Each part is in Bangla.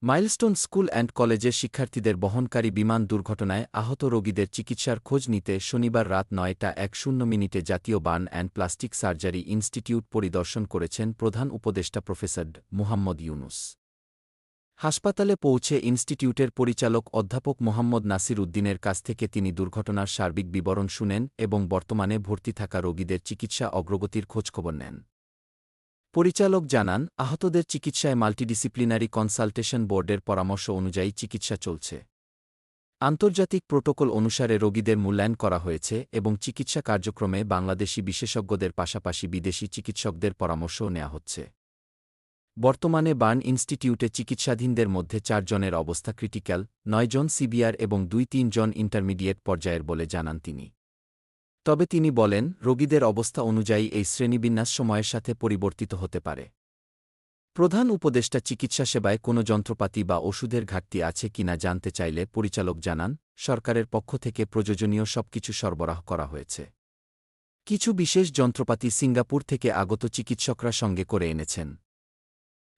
মাইলস্টোন স্কুল অ্যান্ড কলেজের শিক্ষার্থীদের বহনকারী বিমান দুর্ঘটনায় আহত রোগীদের চিকিৎসার খোঁজ নিতে শনিবার রাত ৯:১০ জাতীয় burn and plastic surgery institute পরিদর্শন করেছেন প্রধান উপদেষ্টা প্রফেসর মুহাম্মদ ইউনুস। হাসপাতালে পৌঁছে ইনস্টিটিউটের পরিচালক অধ্যাপক মোহাম্মদ নাসির উদ্দিনের কাছ থেকে তিনি দুর্ঘটনার সার্বিক বিবরণ শুনেন এবং বর্তমানে ভর্তি থাকা রোগীদের চিকিৎসা অগ্রগতির খোঁজখবর নেন। পরিচালক জানান, আহতদের চিকিৎসায় মাল্টিডিসিপ্লিনারি কনসালটেশন বোর্ডের পরামর্শ অনুযায়ী চিকিৎসা চলছে। আন্তর্জাতিক প্রোটোকল অনুসারে রোগীদের মূল্যায়ন করা হয়েছে এবং চিকিৎসা কার্যক্রমে বাংলাদেশি বিশেষজ্ঞদের পাশাপাশি বিদেশি চিকিৎসকদের পরামর্শও নেওয়া হচ্ছে। বর্তমানে বার্ন ইনস্টিটিউটে চিকিৎসাধীনদের মধ্যে ৪ জনের অবস্থা ক্রিটিক্যাল, ৯ জন সিভিয়ার এবং ২-৩ জন ইন্টারমিডিয়েট পর্যায়ের বলে জানান তিনি। তবে তিনি বলেন, রোগীদের অবস্থা অনুযায়ী এই শ্রেণীবিন্যাস সময়ের সাথে পরিবর্তিত হতে পারে। প্রধান উপদেষ্টা চিকিৎসা সেবায় কোনো যন্ত্রপাতি বা ওষুধের ঘাটতি আছে কিনা জানতে চাইলে পরিচালক জানান, সরকারের পক্ষ থেকে প্রয়োজনীয় সবকিছু সরবরাহ করা হয়েছে। কিছু বিশেষ যন্ত্রপাতি সিঙ্গাপুর থেকে আগত চিকিৎসকরা সঙ্গে করে এনেছেন।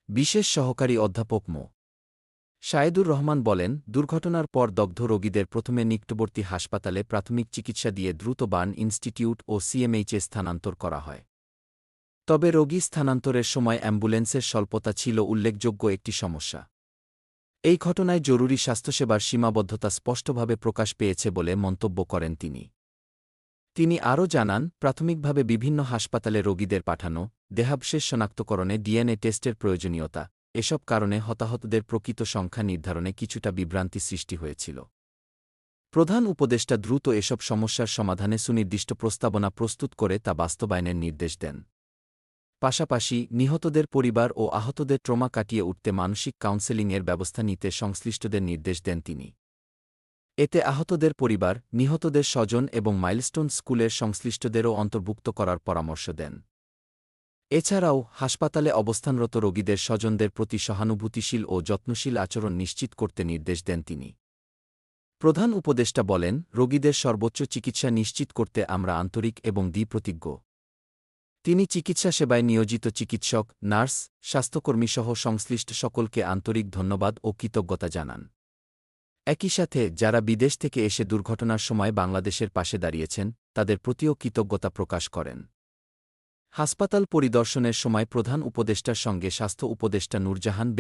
বিশেষ সহকারী অধ্যাপক মো. শায়েদুর রহমান বলেন, দুর্ঘটনার পর দগ্ধ রোগীদের প্রথমে নিকটবর্তী হাসপাতালে প্রাথমিক চিকিৎসা দিয়ে দ্রুত বার্ন ইনস্টিটিউট ও সিএমএইচে স্থানান্তর করা হয়। তবে রোগী স্থানান্তরের সময় অ্যাম্বুলেন্সের স্বল্পতা ছিল উল্লেখযোগ্য একটি সমস্যা। এই ঘটনায় জরুরি স্বাস্থ্যসেবার সীমাবদ্ধতা স্পষ্টভাবে প্রকাশ পেয়েছে বলে মন্তব্য করেন তিনি। তিনি আরও জানান, প্রাথমিকভাবে বিভিন্ন হাসপাতালে রোগীদের পাঠানো, দেহাবশেষ শনাক্তকরণে ডিএনএ টেস্টের প্রয়োজনীয়তা, এসব কারণে হতাহতদের প্রকৃত সংখ্যা নির্ধারণে কিছুটা বিভ্রান্তি সৃষ্টি হয়েছিল। প্রধান উপদেষ্টা দ্রুত এসব সমস্যার সমাধানে সুনির্দিষ্ট প্রস্তাবনা প্রস্তুত করে তা বাস্তবায়নের নির্দেশ দেন। পাশাপাশি নিহতদের পরিবার ও আহতদের ট্রমা কাটিয়ে উঠতে মানসিক কাউন্সেলিংয়ের ব্যবস্থা নিতে সংশ্লিষ্টদের নির্দেশ দেন তিনি। এতে আহতদের পরিবার, নিহতদের স্বজন এবং মাইলস্টোন স্কুলের সংশ্লিষ্টদেরও অন্তর্ভুক্ত করার পরামর্শ দেন। এছাড়াও হাসপাতালে অবস্থানরত রোগীদের স্বজনদের প্রতি সহানুভূতিশীল ও যত্নশীল আচরণ নিশ্চিত করতে নির্দেশ দেন তিনি। প্রধান উপদেষ্টা বলেন, রোগীদের সর্বোচ্চ চিকিৎসা নিশ্চিত করতে আমরা আন্তরিক এবং দৃঢ়প্রতিজ্ঞ। তিনি চিকিৎসা সেবায় নিয়োজিত চিকিৎসক, নার্স, স্বাস্থ্যকর্মীসহ সংশ্লিষ্ট সকলকে আন্তরিক ধন্যবাদ ও কৃতজ্ঞতা জানান। একই সাথে যারা বিদেশ থেকে এসে দুর্ঘটনার সময় বাংলাদেশের পাশে দাঁড়িয়েছেন, তাদের প্রতিও কৃতজ্ঞতা প্রকাশ করেন। হাসপাতাল পরিদর্শনের সময় প্রধান উপদেষ্টার সঙ্গে স্বাস্থ্য উপদেষ্টা নূরজাহান